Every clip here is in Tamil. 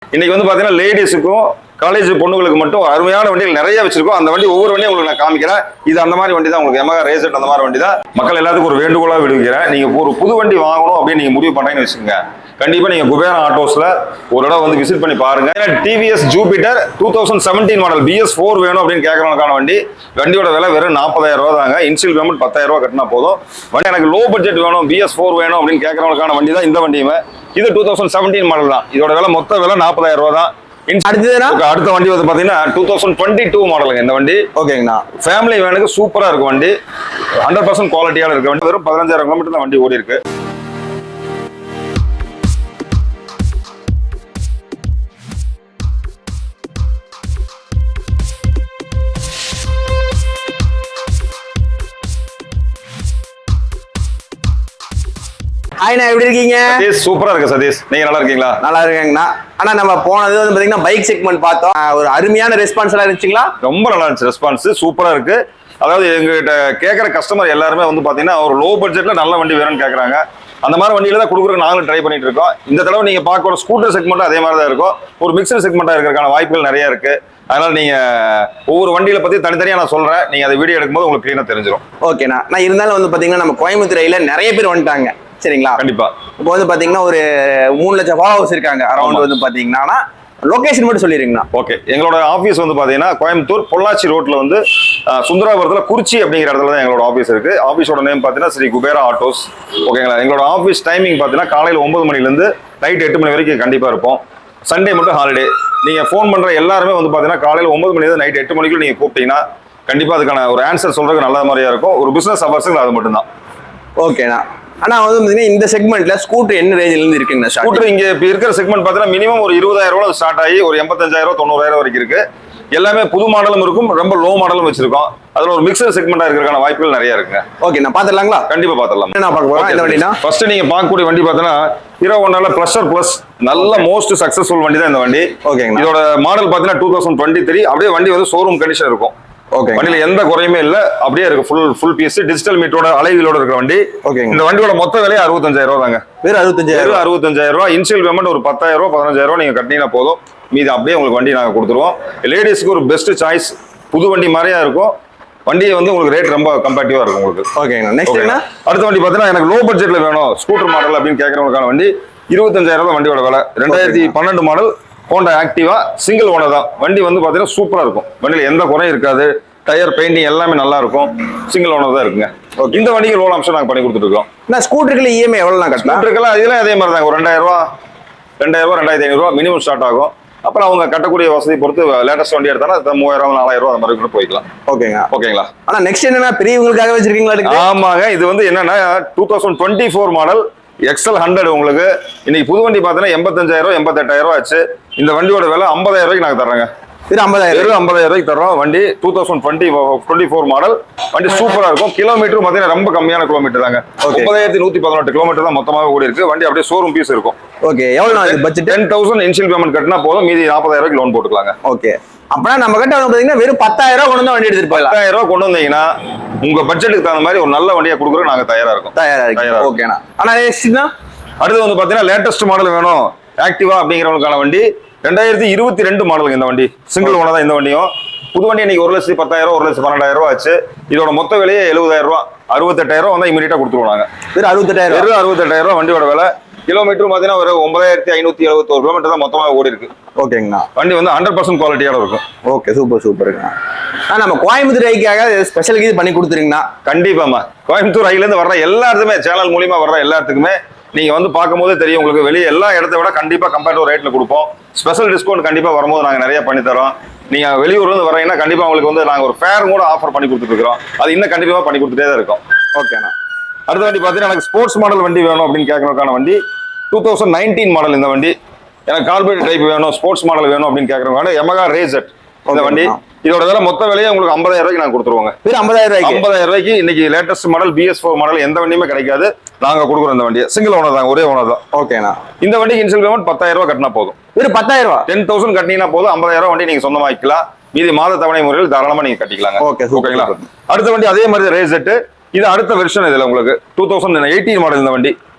இன்னைக்கு வந்து பாத்தீங்கன்னா லேடிஸுக்கும் காலேஜ் பொண்ணுங்களுக்கு மட்டும் அருமையான வண்டிகள் நிறைய வச்சிருக்கோம். அந்த வண்டி ஒவ்வொரு வண்டியும் உங்களுக்கு நான் காமிக்கிறேன். இது அந்த மாதிரி வண்டி தான், உங்களுக்கு Yamaha ரேசர் அந்த மாதிரி வண்டி தான். மக்கள் எல்லாத்துக்கும் ஒரு வேண்டுகோளா விடுவிக்கிறேன். நீங்க ஒரு புது வண்டி வாங்கணும் அப்படின்னு நீங்க முடிவு பண்ணீங்கன்னு வச்சுக்கோங்க, கண்டிப்பா நீங்க குபேரா ஆட்டோஸ்ல ஒரு இடம் வந்து விசிட் பண்ணி பாருங்க. டிவிஎஸ் ஜூபிட்டர் 2017 மாடல் BS4 வேணும் அப்படின்னு கேட்கறவங்களுக்கான வண்டியோட விலை வெறும் 40,000 ரூபா தாங்க. இன்சியல் பேமெண்ட் 10,000 ரூபா கட்டினா போதும். வண்டி எனக்கு லோ பட்ஜெட் வேணும், BS4 வேணும் அப்படின்னு கேட்கறவங்களுக்கான வண்டி தான் இந்த வண்டியுமே. இது 2017 மாடல் தான். இதோட விலை மொத்த விலை 40,000 ரூபா தான். அடுத்த வண்டி வந்து பாத்தீங்கன்னா 2022 மாடலுங்க இந்த வண்டி. ஓகேங்கண்ணா, ஃபேமிலி வேனுக்கு சூப்பரா இருக்கும் வண்டி. 100% குவாலிட்டியான இருக்க வண்டி. வெறும் 15,000 கிலோமீட்டர் தான் வண்டி ஓடி இருக்கு. ஹாய்ண்ணா, எப்படி இருக்கீங்க? சதீஷ் சூப்பரா இருக்கு. சதீஷ், நீங்க நல்லா இருக்கீங்களா? நல்லா இருக்கேங்கண்ணா. ஆனா நம்ம போனது வந்து பாத்தீங்கன்னா பைக் செக்மெண்ட் பார்த்தோம். ஒரு அருமையான ரெஸ்பான்ஸ் எல்லாம் இருந்துச்சுங்களா? ரொம்ப நல்லா இருந்துச்சு. ரெஸ்பான்ஸ் சூப்பரா இருக்கு. அதாவது எங்ககிட்ட கேட்கற கஸ்டமர் எல்லாருமே வந்து பாத்தீங்கன்னா ஒரு லோ பட்ஜெட்ல நல்ல வண்டி வேணும்னு கேட்கறாங்க. அந்த மாதிரி வண்டியில தான் கொடுக்குறதுக்கு நாங்களும் ட்ரை பண்ணிட்டு இருக்கோம். இந்த தடவை நீங்க பார்க்க ஒரு ஸ்கூட்டர் செக்மெண்ட் அதே மாதிரி தான் இருக்கும். ஒரு மிக்சர் செக்மெண்டா இருக்கிறதுக்கான வாய்ப்புகள் நிறைய இருக்கு. அதனால நீங்க ஒவ்வொரு வண்டியில பத்தி தனித்தனியா நான் சொல்றேன். நீங்க அதை வீடியோ எடுக்கும்போது உங்களுக்கு கிளீனா தெரிஞ்சிடும். ஓகேண்ணா. நான் இருந்தாலும் வந்து பாத்தீங்கன்னா நம்ம கோயம்புத்தூர்ல நிறைய பேர் வந்துட்டாங்க, சரிங்களா? கண்டிப்பா. இப்போ வந்து பாத்தீங்கன்னா ஒரு 3 லட்சம் ஃபாலோவர்ஸ் இருக்காங்க அரௌண்ட். வந்து பாத்தீங்கன்னா லொகேஷன் மட்டும் சொல்லிடுங்கண்ணா. ஓகே, எங்களோட ஆஃபீஸ் வந்து பாத்தீங்கன்னா கோயம்புத்தூர் பொள்ளாச்சி ரோட்ல வந்து சுந்தராபுரத்துல குறிச்சி அப்படிங்கிற இடத்துல தான் எங்களோட ஆஃபீஸ் இருக்கு. ஆஃபீஸோட நேம் பாத்தீங்கன்னா ஸ்ரீ குபேரா ஆட்டோஸ். ஓகேங்களா? எங்களோட ஆஃபீஸ் டைமிங் பாத்தீங்கன்னா காலையில் 9 மணிலேருந்து நைட் 8 மணி வரைக்கும் கண்டிப்பா இருப்போம். சண்டே மட்டும் ஹாலிடே. நீங்க ஃபோன் பண்ற எல்லாருமே வந்து பாத்தீங்கன்னா காலையில் 9 மணிலேருந்து நைட் 8 மணிக்குள்ள நீங்க கூப்பிட்டீங்கன்னா கண்டிப்பா அதுக்கான ஒரு ஆன்சர் சொல்றதுக்கு நல்ல மாதிரியா இருக்கும். ஒரு பிசினஸ் அவர்ஸுக்கு அது மட்டும் தான். ஓகேண்ணா. ஆனா வந்து பாத்தீங்கன்னா இந்த செக்மெண்ட்ல ஸ்கூட்டர் என்ன ரேஞ்சில இருந்து இருக்குங்க? ஸ்கூட்டர் இங்க இப்ப இருக்கிற செக்மெண்ட் பாத்தீங்கன்னா மினிமம் ஒரு 20,000 ரூபாய் ஸ்டார்ட் ஆகி ஒரு 85,000 90,000 வரைக்கும் இருக்கு. எல்லாமே புது மாடலும் இருக்கும், ரொம்ப லோ மாடலும் வச்சிருக்கோம். அதுல ஒரு மிக்சர் செக்மெண்டா இருக்கிறதுக்கான வாய்ப்புகள் நிறைய இருக்குங்க. ஓகே, நான் பாத்துடலாங்களா? கண்டிப்பா பாத்துடலாம். என்ன பார்க்க போறோம் இந்த வண்டினா? ஃபர்ஸ்ட் நீங்க பார்க்கக்கூடிய வண்டி பாத்தீங்கன்னா ஹீரோ ஹோண்டால ப்ளஷர் பிளஸ் நல்ல மோஸ்ட் சக்சஸ்ஃபுல் வண்டி தான் இந்த வண்டி. ஓகேங்க. இதோட மாடல் பாத்தீங்கன்னா 2023. அப்படியே வண்டி வந்து ஷோரூம் கண்டிஷன் இருக்கும். ஓகே, வண்டியில எந்த குறையுமே இல்ல, அப்படியே இருக்கு. ஃபுல் பீஸ் டிஜிட்டல் மீட்டரோட அலைவீலோட இருக்கிற வண்டி. ஓகே, இந்த வண்டியோட மொத்த விலை 65,000 ரூபா தாங்க. வெறும் 65,000 ரூபா. இன்சியல் பேமெண்ட் ஒரு 10,000 ரூபா 15,000 ரூபா நீங்க கட்டினா போதும். மீது அப்படியே உங்களுக்கு வண்டி நாங்க கொடுத்துருவோம். லேடிஸ்க்கு ஒரு பெஸ்ட் சாய்ஸ். புது வண்டி மாதிரியா இருக்கும். வண்டியை வந்து உங்களுக்கு ரேட் ரொம்ப கம்பேட்டிவா இருக்கும் உங்களுக்கு. ஓகேங்க. நெக்ஸ்ட் என்ன? அடுத்த வண்டி பாத்தீங்கன்னா எனக்கு லோ பட்ஜெட்ல வேணும் ஸ்கூட்டர் மாடல் அப்படின்னு கேட்கறவங்களுக்கான வண்டி 25,000 ரூபாய் வண்டியோட விலை. 2012 model Honda Activa single owner தான். வண்டி வந்து பாத்தீங்கன்னா சூப்பரா இருக்கும். வண்டியில எந்த குறையும் இருக்காது. டயர் பெயிண்டிங் எல்லாமே நல்லா இருக்கும். சிங்கிள் ஓனர் தான் இருக்குங்க. இந்த வண்டிக்கு லோன் ஆப்ஷன் நாங்க பண்ணி கொடுத்துட்டு இருக்கோம். நான் ஸ்கூட்டருக்கு இஎம்ஐ எவ்வளவு நான் கட்டலாம்? ஸ்கூட்டருக்குலாம் இதெல்லாம் அதே மாதிரி தாங்க. ஒரு 2,000 ரூபா 2,500 ரூபா மினிமம் ஸ்டார்ட் ஆகும். அப்புறம் அவங்க கட்டக்கூடிய வசதி பொறுத்து லேட்டஸ்ட் வண்டி எடுத்தாலும் 3,000 4,000 ரூபா அந்த மாதிரி கூட போய்க்கலாம். ஓகேங்க. ஓகேங்களா? ஆனா நெக்ஸ்ட் என்னன்னா பெரியவங்களுக்காக வச்சிருக்கீங்களா? ஆமாங்க. இது வந்து என்னன்னா 2024 மாடல் XL100. உங்களுக்கு இன்னைக்கு புது வண்டி பார்த்தீங்கன்னா 85,000 88,000 ரூபா ஆச்சு. இந்த வண்டியோட விலை 50,000 ரூபாய்க்கு நாங்க தர்றேங்க. வெறும் 50,000 ரூபாய்க்கு தர்றோம். வண்டி 2024 மாடல். வண்டி சூப்பரா இருக்கும். கிலோமீட்டர் பாத்தீங்கன்னா ரொம்ப கம்மியான கிலோமீட்டர் தாங்க. 9,118 கிலோமீட்டர் தான் மொத்தமாக ஓடி இருக்கு. வண்டி அப்படியே ஷோரூம் பீஸ் இருக்கும். ஓகே, எவ்வளவு பட்ஜெட்? 10,000 இன்ஷியல் பேமெண்ட் கட்டினா போதும். மீதி 40,000 ரூபாய்க்கு லோன் போட்டுக்கலாங்க. ஓகே, அப்பனா நம்ம கிட்ட பாத்தீங்கன்னா வெறும் 10,000 ரூபாய் கொண்டு வந்து வண்டி எடுத்துட்டு போயிடலாம். 10,000 ரூபாய் கொண்டு வந்தீங்கன்னா உங்க பட்ஜெட்டுக்கு தகுந்த மாதிரி ஒரு நல்ல வண்டியை கொடுக்குறோம். நாங்க தயாரா இருக்கோம். ஓகேண்ணா. ஆனா அடுத்து வந்து பாத்தீங்கன்னா லேட்டஸ்ட் மாடல் வேணும் ஆக்டிவா அப்படிங்கிறவங்களுக்கான வண்டி 2022 மாடலுங்க. இந்த வண்டி சிங்கிள் ஓனர் தான். இந்த வண்டியும் புது வண்டி இன்னைக்கு 1,10,000 1,12,000 ரூபா ஆச்சு. இதோட மொத்த விலையே 70,000 ரூபா. 68,000 ரூபா வந்தா இமீடியட்டா கொடுத்துருவோம் நாங்க. வெறும் 68,000 ரூபா வண்டியோட விலை. கிலோமீட்டர் பாத்தீங்கன்னா ஒரு 9,571 கிலோமீட்டர் தான் மொத்தமாக ஓடி இருக்கு. ஓகேங்கண்ணா. வண்டி வந்து 100% குவாலிட்டியோட இருக்கும். ஓகே, சூப்பருங்கண்ணா. நம்ம கோயம்புத்தூர் ஐக்காக ஸ்பெஷல் இது பண்ணி கொடுத்துருங்கண்ணா. கண்டிப்பாமா. கோயம்புத்தூர் ஐல இருந்து வர்ற எல்லாத்துக்குமே சேனல் மூலியமா வர்ற எல்லாத்துக்குமே நீங்க வந்து பார்க்கும்போது தெரியும் உங்களுக்கு. வெளியே எல்லா இடத்த விட கண்டிப்பா கம்பேரிட்டிவ் ரேட்ல கொடுப்போம். ஸ்பெஷல் டிஸ்கவுண்ட் கண்டிப்பா வரும்போது நாங்க நிறைய பண்ணி தரோம். நீங்க வெளியூர்ல இருந்து வரீங்கன்னா கண்டிப்பா உங்களுக்கு வந்து நாங்க ஒரு ஃபேர் கூட ஆஃபர் பண்ணி கொடுத்துட்டு இருக்கோம். அது இன்னும் கண்டிப்பா பண்ணி கொடுத்துட்டே தான் இருக்கோம். ஓகேண்ணா. அடுத்த வண்டி பாத்தீங்கன்னா எனக்கு ஸ்போர்ட்ஸ் மாடல் வண்டி வேணும் அப்படின்னு கேட்கறதுக்கான வண்டி 2019 மாடல். இந்த வண்டி எனக்கு கார்பரேட் டைப் வேணும், ஸ்போர்ட்ஸ் மாடல் வேணும் அப்படின்னு கேட்கறவங்க Yamaha ரேசர் இந்த வண்டி. இதோட விலை மொத்த விலையை உங்களுக்கு 50,000 ரூபாய்க்கு நாங்க கொடுத்துருவோங்க. 50,000 ரூபாய்க்கு இன்னைக்கு லேட்டஸ்ட் மாடல் BS4 மாடல் எந்த வண்டியுமே கிடைக்காது. நாங்க கொடுக்குறோம் இந்த வண்டியை. சிங்கிள் ஓனர் தான், ஒரே ஓனர் தான். ஓகேண்ணா. இந்த வண்டிக்கு இன்ஷியல் பேமெண்ட் 10,000 ரூபாய் கட்டினா போதும். வெறும் 10,000 ரூபாய். 10,000 கட்டினா போதும். 50,000 ரூபாய் வண்டி நீங்க சொந்தமாக்கலாம். மீதி மாத தவணை முறையில் தாராளமா நீங்க கட்டிக்கலாங்க. ஓகேங்களா? அடுத்த வண்டி அதே மாதிரி ரேசெட். இது அடுத்த வெர்ஷன். இதுல உங்களுக்கு 2018 மாடல் இந்த வண்டி.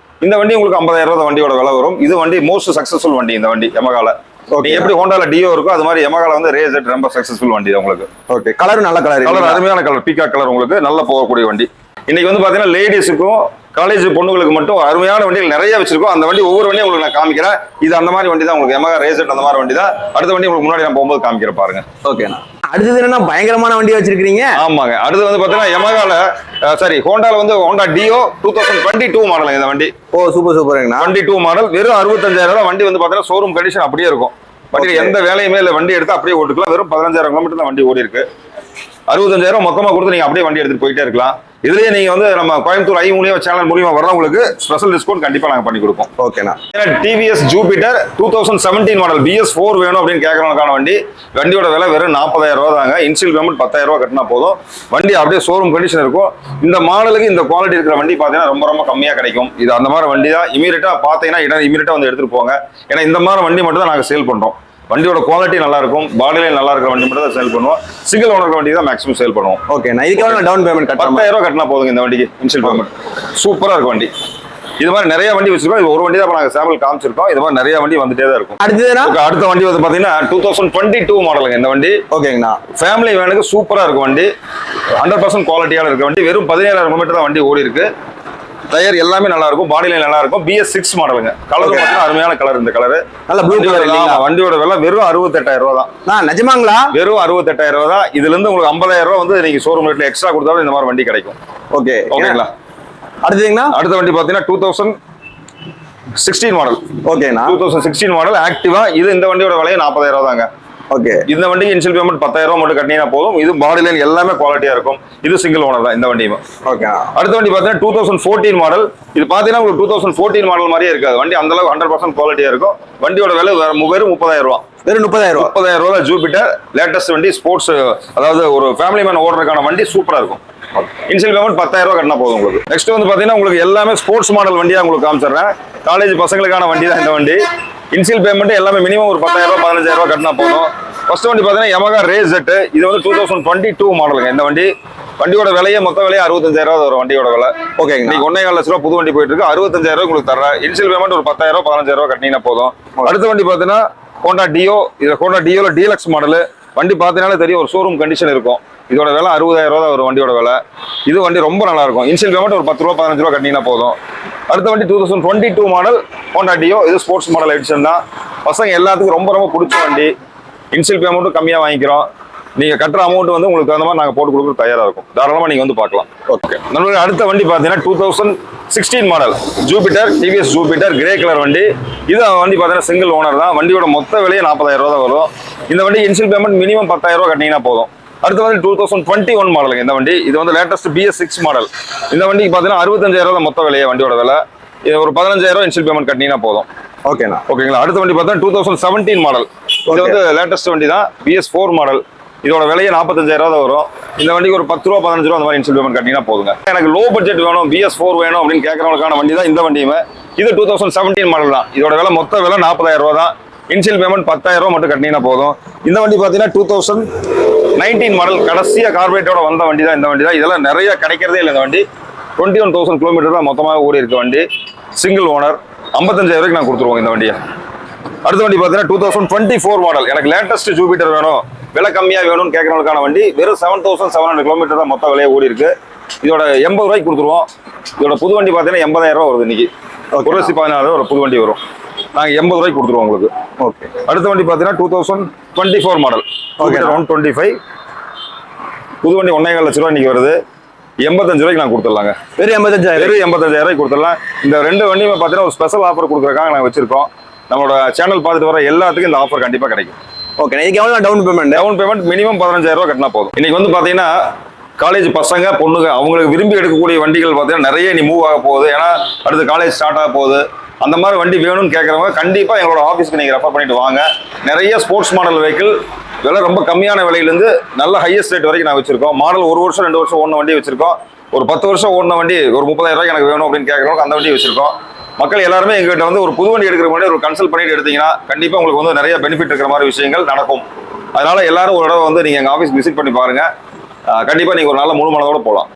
இந்த வண்டி உங்களுக்கு 50,000 ரூபாய் வண்டியோட விலை வரும். இது வண்டி மோஸ்ட் சக்சஸ்ஃபுல் வண்டி இந்த வண்டி Yamahaல. நீங்க எப்படி ஹோண்டால டியோ இருக்கோ அது மாதிரி யமஹால வந்து ரேசெட் ரொம்ப சக்சஸ்ஃபுல் வண்டி தான் உங்களுக்கு. ஓகே, கலரும் நல்ல கலர். கலர் அருமையான கலர், பீகாக் கலர், உங்களுக்கு நல்லா போகக்கூடிய வண்டி. இன்னைக்கு வந்து பாத்தீங்கன்னா லேடிஸுக்கும் காலேஜ் பொண்ணுங்களுக்கு மட்டும் அருமையான வண்டிகள் நிறைய வச்சிருக்கோம். அந்த வண்டி ஒவ்வொரு வண்டியும் உங்களுக்கு நான் காமிக்கிறேன். இது அந்த மாதிரி வண்டி தான் உங்களுக்கு யமஹா ரேசெட் அந்த மாதிரி வண்டி தான். அடுத்த வண்டி உங்களுக்கு முன்னாடி நான் போகும்போது காமிக்கிற பாருங்க. ஓகேண்ணா. அடுத்தது என்னன்னா பயங்கரமான வண்டி வச்சிருக்கீங்க. ஆமாங்க, அடுத்து வந்து பாத்தீங்கன்னா யமஹால ஹோண்டால வந்து ஹோண்டா டியோ 2022 மாடல் இந்த வண்டி. ஓ சூப்பர் சூப்பர்ங்கண்ணா. 22 மாடல், வெறும் 65,000 ரூபாய். வண்டி வந்து பாத்தீங்கன்னா ஷோரூம் கண்டிஷன் அப்படியே இருக்கும். வண்டியில எந்த வேலையுமே இல்லை, வண்டி எடுத்து அப்படியே ஓட்டுக்கலாம். வெறும் 15,000 கிலோமீட்டர் தான் வண்டி ஓடி இருக்கு. 65,000 மொத்தமா கொடுத்து நீங்க அப்படியே வண்டி எடுத்துட்டு போயிட்டே இருக்கலாம். இதுலயே நீங்க வந்து நம்ம கோயம்புத்தூர் மூலியமா சேனல் மூலியமா வர்றவங்களுக்கு ஸ்பெஷல் டிஸ்கவுண்ட் கண்டிப்பா நாங்க பண்ணி கொடுப்போம். ஓகேண்ணா. டிவிஎஸ் ஜூபிட்டர் 2017 மாடல் BS4 வேணும் அப்படின்னு கேட்கறவங்களுக்கான வண்டி. வண்டியோட விலை வெறும் 40,000 ரூபா தாங்க. இன்ஷியல் பேமெண்ட் 10,000 ரூபா கட்டினா போதும். வண்டி அப்படியே ஷோரூம் கண்டிஷன் இருக்கும். இந்த மாடலுக்கு இந்த குவாலிட்டி இருக்கிற வண்டி பாத்தீங்கன்னா ரொம்ப ரொம்ப கம்மியா கிடைக்கும். இது அந்த மாதிரி வண்டி தான். இமீடியட்டா பாத்தீங்கன்னா இமீடியட்டா வந்து எடுத்துட்டு போங்க. ஏன்னா இந்த மாதிரி வண்டி மட்டும் தான் நாங்க சேல் பண்றோம். வண்டியோட குவாலிட்டி நல்லா இருக்கும், பாடி லைன் நல்லா இருக்கிற வண்டி மட்டும் தான் சேல் பண்ணுவோம். சிங்கிள் ஓனர் வண்டி தான் மேக்ஸிமம் சேல் பண்ணுவோம். ஓகே, நான் இதுக்கு டவுன் பேமெண்ட் 10,000 ரூபா கட்டினா போதுங்க இந்த வண்டிக்கு இன்ஷியல் பேமெண்ட். சூப்பரா இருக்கும் வண்டி. இது மாதிரி நிறைய வண்டி வச்சிருக்கோம். இது ஒரு வண்டி தான் நாங்க சாம்பிள் காமிச்சிருக்கோம். இது மாதிரி நிறைய வண்டி வந்துட்டே தான் இருக்கும். அடுத்த வண்டி வந்து பாத்தீங்கன்னா 2022 மாடலுங்க இந்த வண்டி. ஓகேங்கண்ணா. ஃபேமிலி வேனுக்கு சூப்பரா இருக்கும் வண்டி. 100% குவாலிட்டியால இருக்க வண்டி. வெறும் 17,000 கிலோமீட்டர் தான் வண்டி ஓடி இருக்கு. டயர் எல்லாமே நல்லா இருக்கும், பாடி லைன் நல்லா இருக்கும். BS6 மாடலுங்க. கலர் மட்டும் அருமையான கலர். இந்த கலர் நல்ல ப்ளூ கலர். வண்டியோட விலை வெறும் 68,000 ரூபா தான். நிஜமாங்களா? வெறும் 68,000 ரூபா தான். இதுல இருந்து உங்களுக்கு 50,000 ரூபா வந்து நீங்க ஷோரூம் ரேட்ல எக்ஸ்ட்ரா கொடுத்தாலும் இந்த மாதிரி வண்டி கிடைக்கும். ஓகே, ஓகேங்களா. அடுத்த வண்டி பாத்தீங்கன்னா 2016 மாடல். ஓகேண்ணா. 2016 மாடல் ஆக்டிவா. இந்த வண்டியோட விலை 40,000 ரூபா தாங்க. ஓகே, இந்த வண்டிக்கு இன்ஷியல் பேமெண்ட் 10,000 ரூபா மட்டும் கட்டினீங்கன்னா போதும். இது பாடி லைன் எல்லாமே குவாலிட்டியா இருக்கும். இது சிங்கிள் ஓனர் தான் இந்த வண்டியும். ஓகே. அடுத்த வண்டி பாத்தீங்கன்னா 2014 மாடல். இது பாத்தீங்கன்னா உங்களுக்கு 2014 மாடல் மாதிரியே இருக்காது. வண்டி அந்த அளவுக்கு 100% குவாலிட்டியா இருக்கும். வண்டியோட விலை வெறும் 30,000 ரூபா. வெறும் 30,000 ரூபா ஜூபிட்டர் லேட்டஸ்ட் வண்டி. ஸ்போர்ட்ஸ், அதாவது ஒரு ஃபேமிலி மேன் ஓடுறதுக்கான வண்டி சூப்பரா இருக்கும். இன்ஷியல் பேமெண்ட் 10,000 ரூபா கட்டினா போதும் உங்களுக்கு. நெக்ஸ்ட் வந்து பாத்தீங்கன்னா உங்களுக்கு எல்லாமே ஸ்போர்ட்ஸ் மாடல் வண்டியா உங்களுக்கு காமிச்சிடுறேன். காலேஜ் பசங்களுக்கான வண்டி தான் இந்த வண்டி. இன்ஷியல் பேமெண்ட் எல்லாமே மினிமம் ஒரு 10,000 ரூபா 15,000 ரூபா கட்டினா போதும். ஃபர்ஸ்ட் வண்டி பாத்தீங்கன்னா யமஹா ரேசெட். இது வந்து 2022 மாடலுங்க இந்த வண்டி. வண்டியோட விலையே மொத்த விலையே 65,000 ரூபா வரும் வண்டியோட விலை. ஓகே, இன்னைக்கு 1.25 லட்ச ரூபா புது வண்டி போயிட்டு இருக்கு. 65,000 ரூபாய் உங்களுக்கு தர்றேன். இன்ஷியல் பேமெண்ட் ஒரு 10,000 ரூபா 15,000 ரூபா கட்டினீங்கன்னா போதும். அடுத்த வண்டி பாத்தீங்கன்னா ஹோண்டா டியோ. இது ஹோண்டா டியோல டீலக்ஸ் மாடல். வண்டி பாத்தீங்கன்னா தெரியும், ஒரு ஷோரூம் கண்டிஷன் இருக்கும். இதோட விலை 60,000 ரூபா ஒரு வண்டியோட விலை. இது வண்டி ரொம்ப நல்லா இருக்கும். இன்ஷியல் பேமெண்ட் ஒரு 10 ரூபா 15 ரூபா கட்டினீங்கன்னா போதும். அடுத்த வண்டி 2022 மாடல் ஹோண்டா டியோ. இது ஸ்போர்ட்ஸ் மாடல் எடிஷன் தான். பசங்க எல்லாத்துக்கும் ரொம்ப ரொம்ப பிடிச்ச வண்டி. இன்ஷியல் பேமெண்ட்டும் கம்மியாக வாங்கிக்கிறோம். நீங்க கட்டுற அமௌண்ட் வந்து உங்களுக்கு தகுந்த மாதிரி நாங்க போட்டு கொடுக்க தயாரா இருக்கும். தாராளமா நீங்க வந்து பார்க்கலாம். ஓகே, நம்மளுடைய அடுத்த வண்டி பாத்தீங்கன்னா 2016 model Jupiter, TVS Jupiter grey colour வண்டி. இது வண்டி பாத்தீங்கன்னா சிங்கிள் ஓனர் தான். வண்டியோட மொத்த விலையே 40,000 ரூபா தான் வரும். இந்த வண்டி இன்ஷியல் பேமெண்ட் மினிமம் 10,000 ரூபா கட்டினீங்கன்னா போதும். அடுத்த வந்து 2021 மாடலுங்க இந்த வண்டி. இது வந்து லேட்டஸ்ட் BS6 மாடல். இந்த வண்டிக்கு பாத்தீங்கன்னா 65,000 ரூபா மொத்த விலையே வண்டியோட விலை. இது ஒரு 15,000 ரூபா இன்ஷியல் பேமெண்ட் கட்டினீங்கன்னா போதும். ஓகேண்ணா. ஓகேங்களா. அடுத்த வண்டி பார்த்தா 2017 மாடல். இது வந்து லேட்டஸ்ட் வண்டி தான், BS4 மாடல். இதோட விலையே 45,000 ரூபா தான் வரும். இந்த வண்டிக்கு ஒரு 10 ரூபா 15 ரூபா அந்த மாதிரி இன்ஷியல் பேமெண்ட் கட்டிங்கன்னா போதுங்க. எனக்கு லோ பட்ஜெட் வேணும், BS4 வேணும் அப்படின்னு கேட்கறவங்களுக்கான வண்டி தான் இந்த வண்டியுமே. இது 2017 மாடல் தான். இதோட விலை மொத்த விலை 40,000 ரூபா தான். இன்ஷியல் பேமெண்ட் 10,000 ரூபா மட்டும் கட்டினீங்கன்னா போதும். இந்த வண்டி பார்த்தீங்கன்னா 2019 மாடல். கடைசியா கார்பரேட்டோட வந்த வண்டி தான் இந்த வண்டி தான். இதெல்லாம் நிறைய கிடைக்கிறதே இல்லை இந்த வண்டி. 21,000 கிலோமீட்டர் தான் மொத்தமாக ஓடி இருக்க வண்டி. Single owner. 55,000 ரூபாய்க்கு நான் கொடுத்துருவோம் இந்த வண்டியை. அடுத்த வண்டி பார்த்தீங்கன்னா 2024 மாடல். எனக்கு லேட்டஸ்ட் ஜூபிட்டர் வேணும், விலை கம்மியாக வேணும்னு கேட்கறவங்களுக்கான வண்டி. வெறும் 7,700 கிலோமீட்டர் தான் மொத்த விலையை ஓடி இருக்கு. இதோட 80 ரூபாய்க்கு கொடுத்துருவோம். இதோட புது வண்டி பார்த்தீங்கன்னா 80,000 ரூபா வருது இன்னைக்கு. 1,14,000 ஒரு புது வண்டி வரும். நாங்கள் 80 ரூபாய்க்கு கொடுத்துருவோம் உங்களுக்கு. ஓகே. அடுத்த வண்டி பார்த்தீங்கன்னா 2024 மாடல். ஓகே, 125. புது வண்டி 1.25 லட்ச ரூபா இன்னைக்கு வருது. 85 ரூபாய்க்கு நான் கொடுத்துடலாங்க. வெறும் 85,000 ரூபாய்க்கு கொடுத்துடலாம். இந்த ரெண்டு வண்டியுமே பார்த்தீங்கன்னா ஒரு ஸ்பெஷல் ஆஃபர் கொடுக்குறதுக்காக நாங்கள் வச்சிருக்கோம். நம்மளோட சேனல் பார்த்துட்டு வர எல்லாத்துக்கும் இந்த ஆஃபர் கண்டிப்பாக கிடைக்கும். ஓகே, இதுக்கு எவ்வளோ டவுன் பேமெண்ட் மினிமம் 15,000 ரூபா கட்டினா போதும். இன்னைக்கு வந்து பார்த்தீங்கன்னா காலேஜ் பசங்க பொண்ணுங்க அவங்களுக்கு விரும்பி எடுக்கக்கூடிய வண்டிகள் பார்த்தீங்கன்னா நிறைய நீ மூவ் ஆக போகுது. ஏன்னா அடுத்து காலேஜ் ஸ்டார்ட் ஆக போகுது. அந்த மாதிரி வண்டி வேணும்னு கேட்குறவங்க கண்டிப்பாக எங்களோட ஆஃபீஸ்க்கு நீங்கள் ரெஃபர் பண்ணிட்டு வாங்க. நிறைய ஸ்போர்ட்ஸ் மாடல் வெஹிக்கிள் விலை ரொம்ப கம்மியான விலையிலேருந்து நல்ல ஹையஸ்ட் ரேட் வரைக்கும் நான் வச்சிருக்கோம். மாடல் 1 வருஷம் 2 வருஷம் ஓடின வண்டி வச்சிருக்கோம். ஒரு 10 வருஷம் ஓடின வண்டி ஒரு 30,000 ரூபாய்க்கு எனக்கு வேணும் அப்படின்னு கேட்குறவங்க அந்த வண்டி வச்சிருக்கோம். மக்கள் எல்லாருமே எங்ககிட்ட வந்து ஒரு புது வண்டி எடுக்கிற முன்னாடி ஒரு கன்சல்ட் பண்ணிட்டு எடுத்தீங்கன்னா கண்டிப்பாக உங்களுக்கு வந்து நிறைய பெனிஃபிட் இருக்கிற மாதிரி விஷயங்கள் நடக்கும். அதனால எல்லாரும் ஒரு தடவை வந்து நீங்கள் எங்கள் ஆஃபீஸ் விசிட் பண்ணி பாருங்க. கண்டிப்பாக நீங்கள் ஒரு நல்ல முழு மனதோட போகலாம்.